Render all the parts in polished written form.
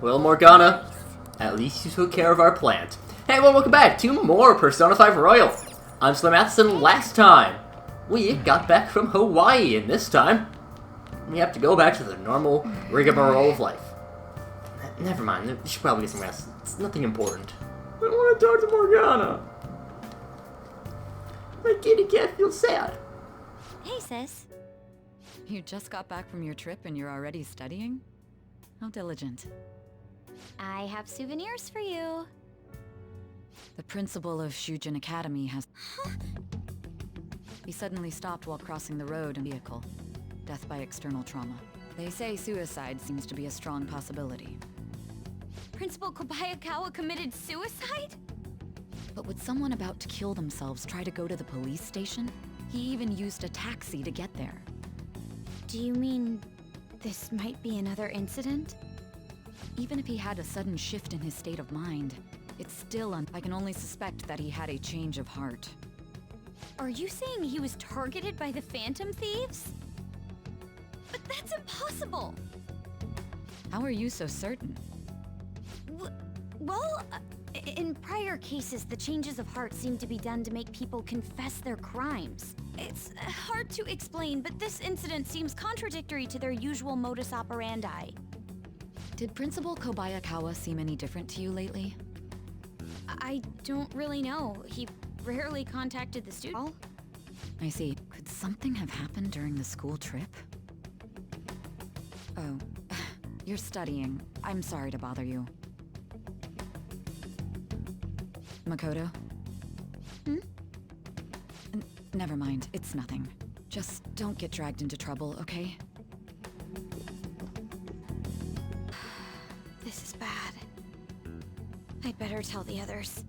Well, Morgana, at least you took care of our plant. Hey, well, welcome back to more Persona 5 Royal. I'm SlayerMathis, and last time, we got back from Hawaii, and this time, we have to go back to the normal rigmarole of life. Never mind, you should probably get some rest. It's nothing important. I want to talk to Morgana. My kitty cat feels sad. Hey, sis. You just got back from your trip and you're already studying? How diligent. I have souvenirs for you. The principal of Shujin Academy has... He suddenly stopped while crossing the road in a vehicle. Death by external trauma. They say suicide seems to be a strong possibility. Principal Kobayakawa committed suicide? But would someone about to kill themselves try to go to the police station? He even used a taxi to get there. Do you mean this might be another incident? Even if he had a sudden shift in his state of mind, it's still I can only suspect that he had a change of heart. Are you saying he was targeted by the Phantom Thieves? But that's impossible! How are you so certain? Well, in prior cases, the changes of heart seem to be done to make people confess their crimes. It's hard to explain, but this incident seems contradictory to their usual modus operandi. Did Principal Kobayakawa seem any different to you lately? I don't really know. He rarely contacted the student. I see. Could something have happened during the school trip? Oh, you're studying. I'm sorry to bother you. Makoto? Never mind, it's nothing. Just don't get dragged into trouble, okay? This is bad. I'd better tell the others.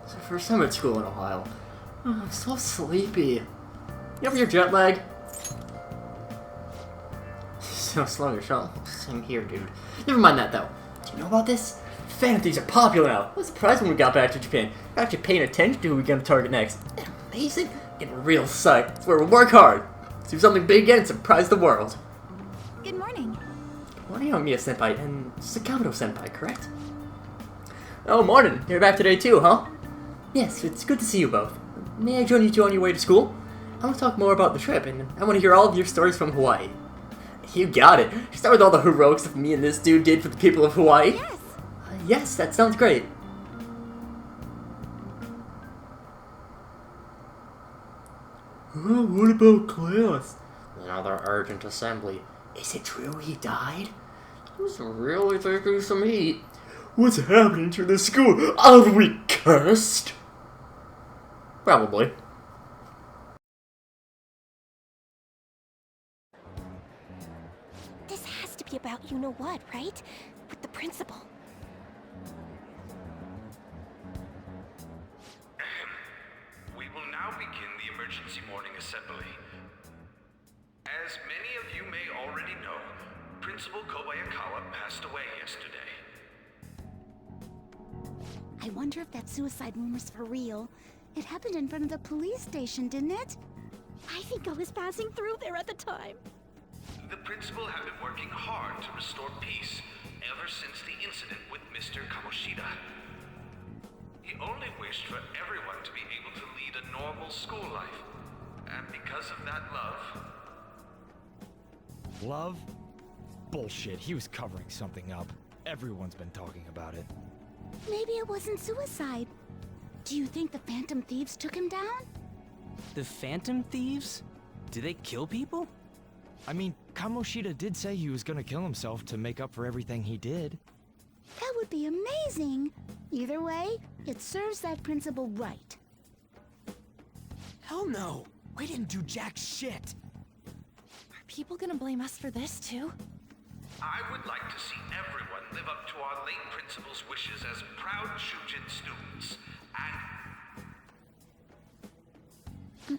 It's the first time at school in a while. I'm so sleepy. You have your jet lag? So sluggish, huh? Same here, dude. Never mind that, though. Do you know about this? Phantom Thieves are popular now. I was surprised when we got back to Japan. We're actually paying attention to who we're gonna target next. Amazing. Getting real psyched. That's where we'll work hard. Do something big again and surprise the world. Good morning. Good morning, Miya-senpai and Sakamoto-senpai, correct? Oh, morning. You're back today too, huh? Yes, it's good to see you both. May I join you two on your way to school? I want to talk more about the trip, and I want to hear all of your stories from Hawaii. You got it. Start with all the heroics that me and this dude did for the people of Hawaii. Yes. Yes, that sounds great. What about class? Another urgent assembly. Is it true he died? He was really taking some heat. What's happening to the school? Are we cursed? Probably. This has to be about you-know-what, right? With the principal. We will now begin the emergency morning assembly. As many of you may already know, Principal Kobayakawa passed away yesterday. I wonder if that suicide rumor's for real. It happened in front of the police station, didn't it? I think I was passing through there at the time. The principal had been working hard to restore peace ever since the incident with Mr. Kamoshida. He only wished for everyone to be able to lead a normal school life. And because of that love... Love? Bullshit, he was covering something up. Everyone's been talking about it. Maybe it wasn't suicide. Do you think the Phantom Thieves took him down? The Phantom Thieves? Do they kill people? I mean, Kamoshida did say he was gonna kill himself to make up for everything he did. That would be amazing. Either way, it serves that principal right. Hell no! We didn't do jack shit! Are people gonna blame us for this too? I would like to see everyone live up to our late principal's wishes as proud Shujin students, and...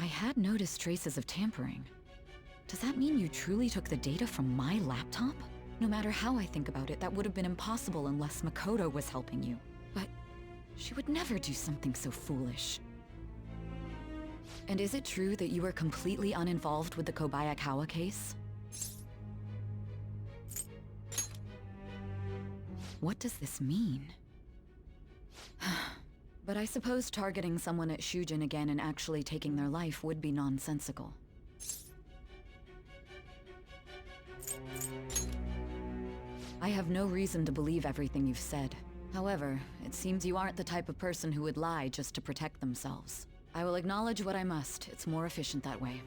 I had noticed traces of tampering. Does that mean you truly took the data from my laptop? No matter how I think about it, that would have been impossible unless Makoto was helping you. But she would never do something so foolish. And is it true that you were completely uninvolved with the Kobayakawa case? What does this mean? But I suppose targeting someone at Shujin again and actually taking their life would be nonsensical. I have no reason to believe everything you've said. However, it seems you aren't the type of person who would lie just to protect themselves. I will acknowledge what I must. It's more efficient that way.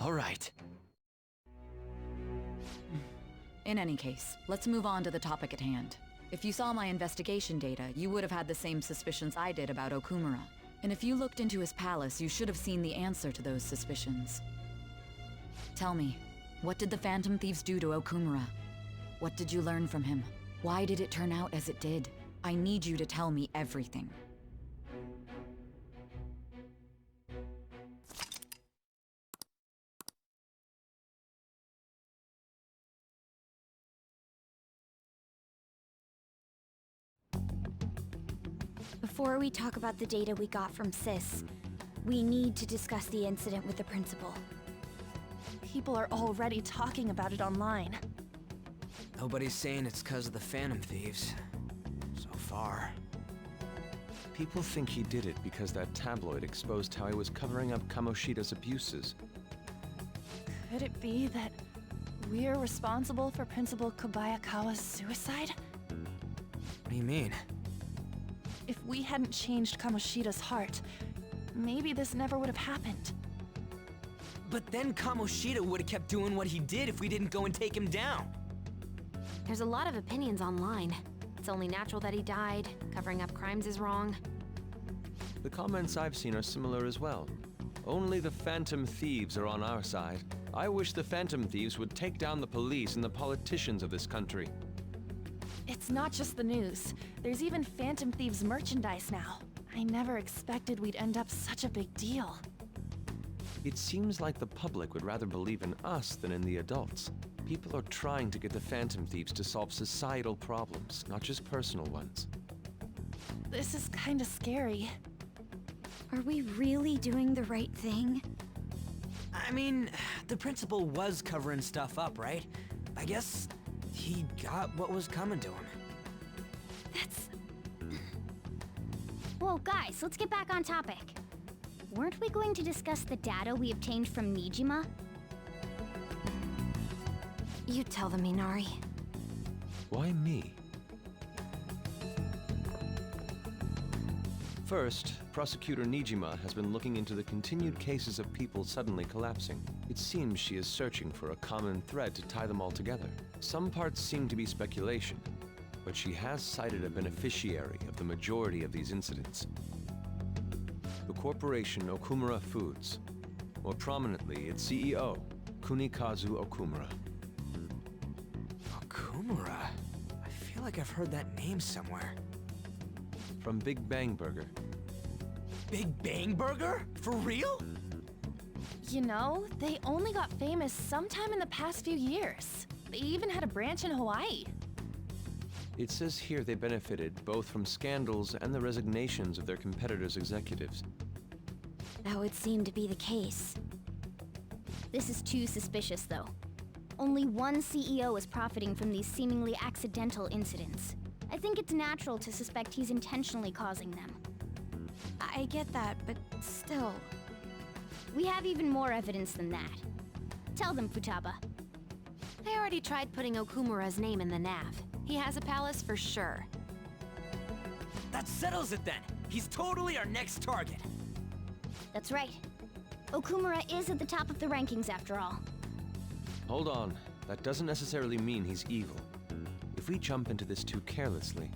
All right. In any case, let's move on to the topic at hand. If you saw my investigation data, you would have had the same suspicions I did about Okumura. And if you looked into his palace, you should have seen the answer to those suspicions. Tell me, what did the Phantom Thieves do to Okumura? What did you learn from him? Why did it turn out as it did? I need you to tell me everything. Before we talk about the data we got from Sis, we need to discuss the incident with the principal. People are already talking about it online. Nobody's saying it's because of the Phantom Thieves. So far. People think he did it because that tabloid exposed how he was covering up Kamoshida's abuses. Could it be that we're responsible for Principal Kobayakawa's suicide? What do you mean? If we hadn't changed Kamoshida's heart, maybe this never would have happened. But then Kamoshida would have kept doing what he did if we didn't go and take him down. There's a lot of opinions online. It's only natural that he died. Covering up crimes is wrong. The comments I've seen are similar as well. Only the Phantom Thieves are on our side. I wish the Phantom Thieves would take down the police and the politicians of this country. It's not just the news. There's even Phantom Thieves merchandise now. I never expected we'd end up such a big deal. It seems like the public would rather believe in us than in the adults. People are trying to get the Phantom Thieves to solve societal problems, not just personal ones. This is kinda scary. Are we really doing the right thing? I mean, the principal was covering stuff up, right? I guess he got what was coming to him. That's... Whoa, guys, let's get back on topic. Weren't we going to discuss the data we obtained from Nijima? You tell them, Minari. Why me? First, Prosecutor Nijima has been looking into the continued cases of people suddenly collapsing. It seems she is searching for a common thread to tie them all together. Some parts seem to be speculation, but she has cited a beneficiary of the majority of these incidents. The corporation Okumura Foods. More prominently, its CEO, Kunikazu Okumura. Okumura? I feel like I've heard that name somewhere. From Big Bang Burger. Big Bang Burger? For real? You know, they only got famous sometime in the past few years. They even had a branch in Hawaii. It says here they benefited both from scandals and the resignations of their competitors' executives. That would seem to be the case. This is too suspicious, though. Only one CEO is profiting from these seemingly accidental incidents. I think it's natural to suspect he's intentionally causing them. I get that, but still... We have even more evidence than that. Tell them, Futaba. They already tried putting Okumura's name in the nav. He has a palace for sure. That settles it then! He's totally our next target! That's right. Okumura is at the top of the rankings after all. Hold on. That doesn't necessarily mean he's evil. If we jump into this too carelessly.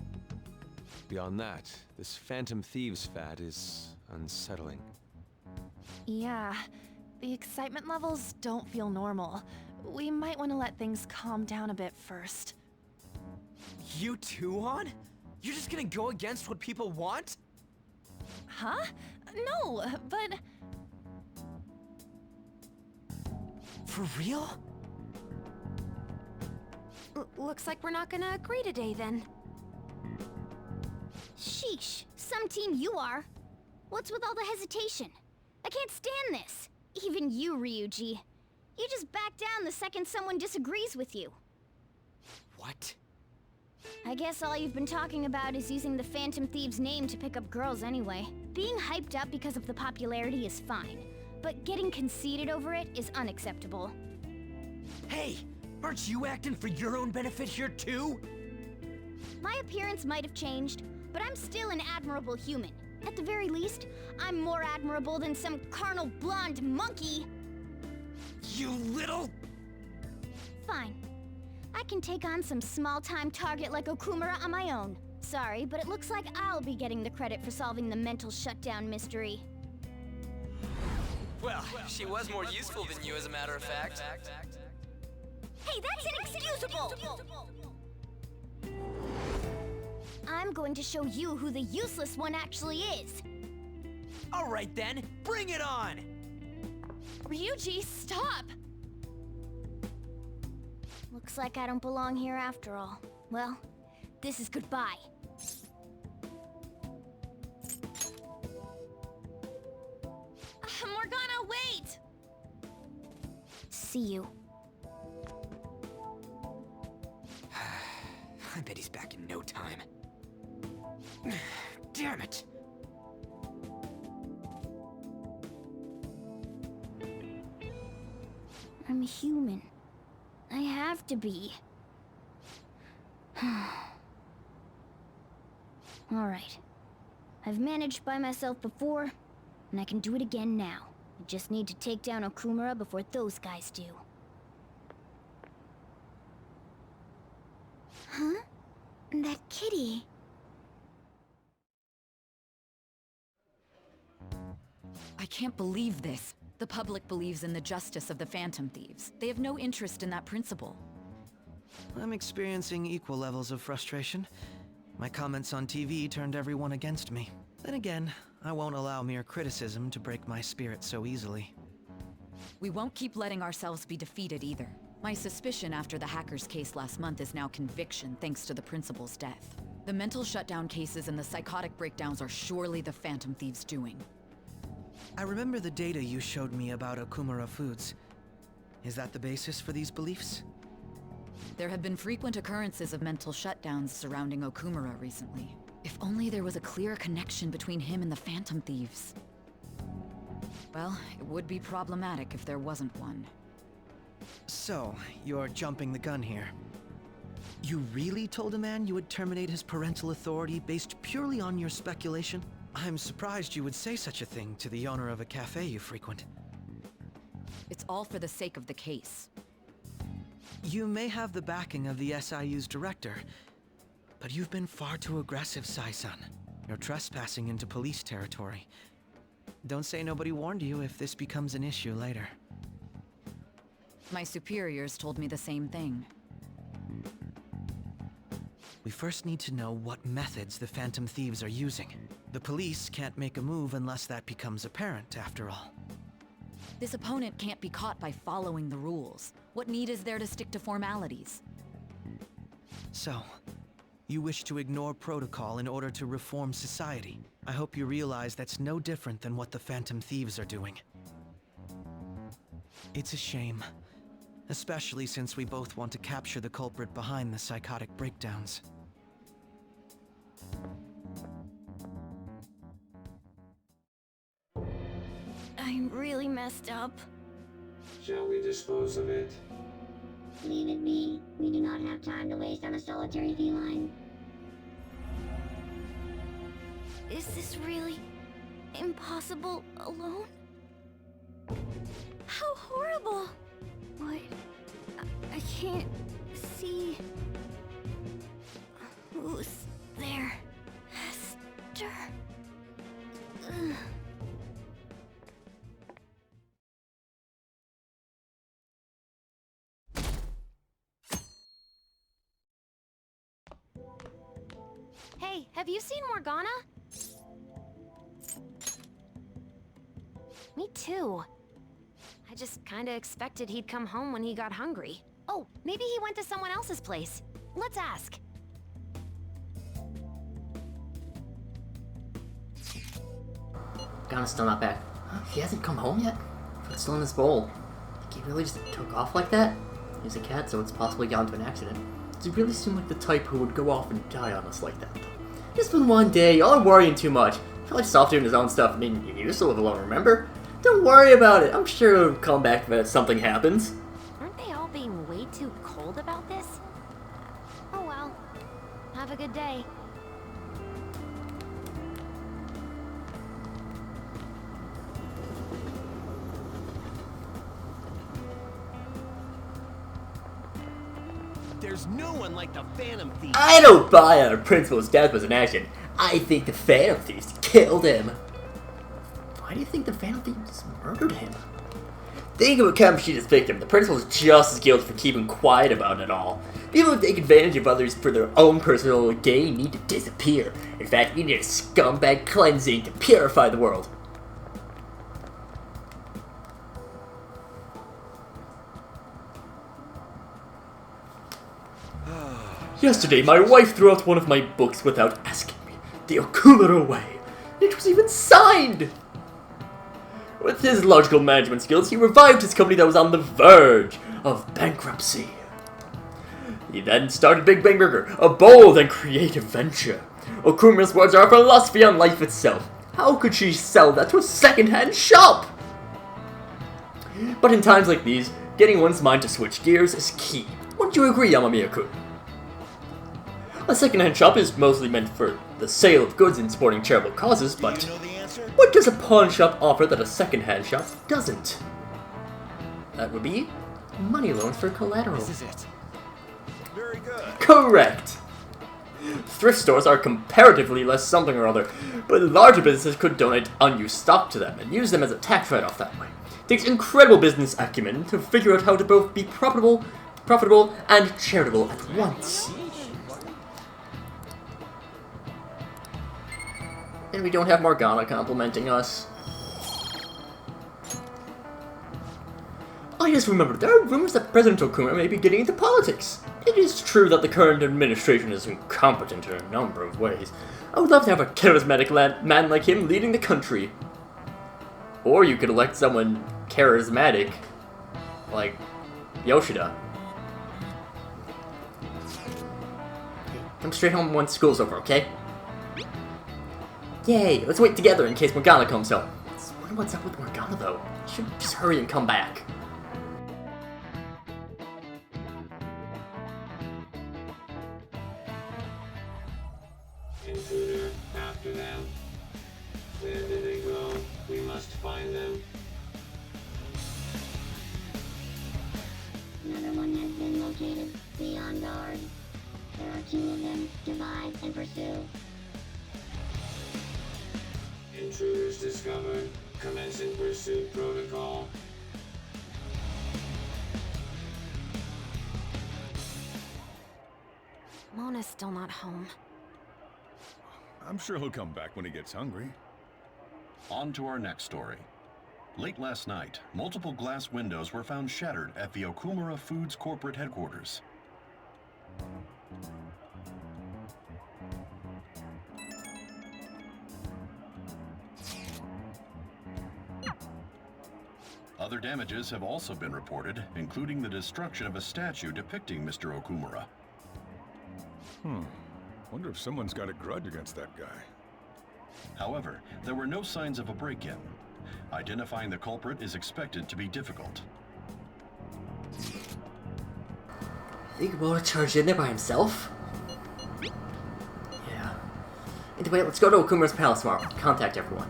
Beyond that, this Phantom Thieves fad is unsettling. Yeah, the excitement levels don't feel normal. We might want to let things calm down a bit first. You too, On? You're just gonna go against what people want? Huh? No, but... For real? Looks like we're not gonna agree today then. Sheesh, some team you are. What's with all the hesitation? I can't stand this. Even you, Ryuji. You just back down the second someone disagrees with you. What? I guess all you've been talking about is using the Phantom Thieves' name to pick up girls anyway. Being hyped up because of the popularity is fine, but getting conceited over it is unacceptable. Hey! Aren't you acting for your own benefit here too? My appearance might have changed, but I'm still an admirable human. At the very least, I'm more admirable than some carnal blonde monkey. You little... Fine. I can take on some small-time target like Okumura on my own. Sorry, but it looks like I'll be getting the credit for solving the mental shutdown mystery. Well, she was more useful than you, as a matter of fact. Hey, that's inexcusable! I'm going to show you who the useless one actually is. Alright then, bring it on! Ryuji, stop! Looks like I don't belong here after all. Well, this is goodbye. Morgana, wait! See you. I bet he's back in no time. Damn it! I'm a human. I have to be. Alright. I've managed by myself before, and I can do it again now. I just need to take down Okumura before those guys do. Huh? That kitty. I can't believe this. The public believes in the justice of the Phantom Thieves. They have no interest in that principle. I'm experiencing equal levels of frustration. My comments on TV turned everyone against me. Then again, I won't allow mere criticism to break my spirit so easily. We won't keep letting ourselves be defeated either. My suspicion after the hackers case last month is now conviction thanks to the principal's death. The mental shutdown cases and the psychotic breakdowns are surely the Phantom Thieves' doing. I remember the data you showed me about Okumura foods. Is that the basis for these beliefs? There have been frequent occurrences of mental shutdowns surrounding Okumura recently. If only there was a clear connection between him and the Phantom Thieves. Well, it would be problematic if there wasn't one. So, you're jumping the gun here. You really told a man you would terminate his parental authority based purely on your speculation? I'm surprised you would say such a thing to the owner of a cafe you frequent. It's all for the sake of the case. You may have the backing of the SIU's director, but you've been far too aggressive, Sai-san. You're trespassing into police territory. Don't say nobody warned you if this becomes an issue later. My superiors told me the same thing. We first need to know what methods the Phantom Thieves are using. The police can't make a move unless that becomes apparent, after all. This opponent can't be caught by following the rules. What need is there to stick to formalities? So, you wish to ignore protocol in order to reform society. I hope you realize that's no different than what the Phantom Thieves are doing. It's a shame. Especially since we both want to capture the culprit behind the psychotic breakdowns. I'm really messed up. Shall we dispose of it? Leave it be. We do not have time to waste on a solitary feline. Is this really impossible alone? How horrible! What? I can't see who's there. Hester. Ugh. Hey, have you seen Morgana? Me too. I just kinda expected he'd come home when he got hungry. Oh, maybe he went to someone else's place. Let's ask. Morgana's still not back. He hasn't come home yet? It's still in this bowl. He really just took off like that? He's a cat, so it's possibly got into an accident. Does he really seem like the type who would go off and die on us like that, though? Just been one day, y'all are worrying too much. Probably just off doing his own stuff. I mean, you used to live alone, remember? Don't worry about it. I'm sure he'll come back if something happens. Aren't they all being way too cold about this? Oh well. Have a good day. There's no one like the Phantom Thief. I don't buy our principal's death was an accident. I think the Phantom Thieves killed him. Why do you think the Phantom Thieves murdered him? Think of Kamoshida's victim. The principal is just as guilty for keeping quiet about it all. People who take advantage of others for their own personal gain need to disappear. In fact, we need a scumbag cleansing to purify the world. Yesterday, my wife threw out one of my books without asking me. The Okumura Way. It was even signed! With his logical management skills, he revived his company that was on the verge of bankruptcy. He then started Big Bang Burger, a bold and creative venture. Okumura's words are a philosophy on life itself. How could she sell that to a second-hand shop? But in times like these, getting one's mind to switch gears is key. Wouldn't you agree, Yamamiya-kun? A second-hand shop is mostly meant for the sale of goods and supporting charitable causes, but what does a pawn shop offer that a second-hand shop doesn't? That would be money loans for collateral. This is it. Very good. Correct! Thrift stores are comparatively less something or other, but larger businesses could donate unused stock to them and use them as a tax write-off that way. It takes incredible business acumen to figure out how to both be profitable and charitable at once. And we don't have Morgana complimenting us. I just remembered, there are rumors that President Okumura may be getting into politics. It is true that the current administration is incompetent in a number of ways. I would love to have a charismatic man like him leading the country. Or you could elect someone charismatic, like Yoshida. Come straight home once school's over, okay? Yay, let's wait together in case Morgana comes home. I wonder what's up with Morgana, though. She should just hurry and come back. Intruder, after them. Where did they go? We must find them. Another one has been located. Be on guard. There are 2 of them. Divide and pursue. Intruders discovered. Commencing pursuit protocol. Mona's still not home. I'm sure he'll come back when he gets hungry. On to our next story. Late last night, multiple glass windows were found shattered at the Okumura Foods corporate headquarters. Other damages have also been reported, including the destruction of a statue depicting Mr. Okumura. Wonder if someone's got a grudge against that guy. However, there were no signs of a break-in. Identifying the culprit is expected to be difficult. Think about charged in there by himself? Yeah. Anyway, let's go to Okumura's palace tomorrow. Contact everyone.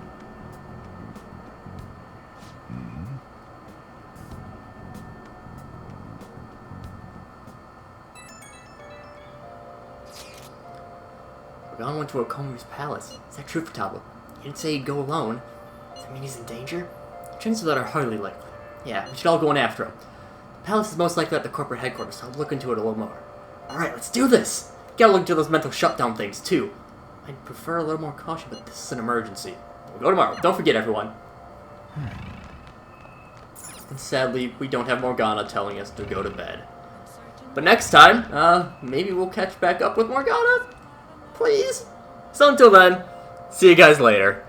Morgana went to Okumura's palace. Is that true, Futaba? He didn't say he'd go alone. Does that mean he's in danger? Chances of that are hardly likely. Yeah, we should all go in after him. The palace is most likely at the corporate headquarters, so I'll look into it a little more. Alright, let's do this! Gotta look into those mental shutdown things, too. I'd prefer a little more caution, but this is an emergency. We'll go tomorrow. Don't forget, everyone. And sadly, we don't have Morgana telling us to go to bed. But next time, maybe we'll catch back up with Morgana? Please? So until then, see you guys later.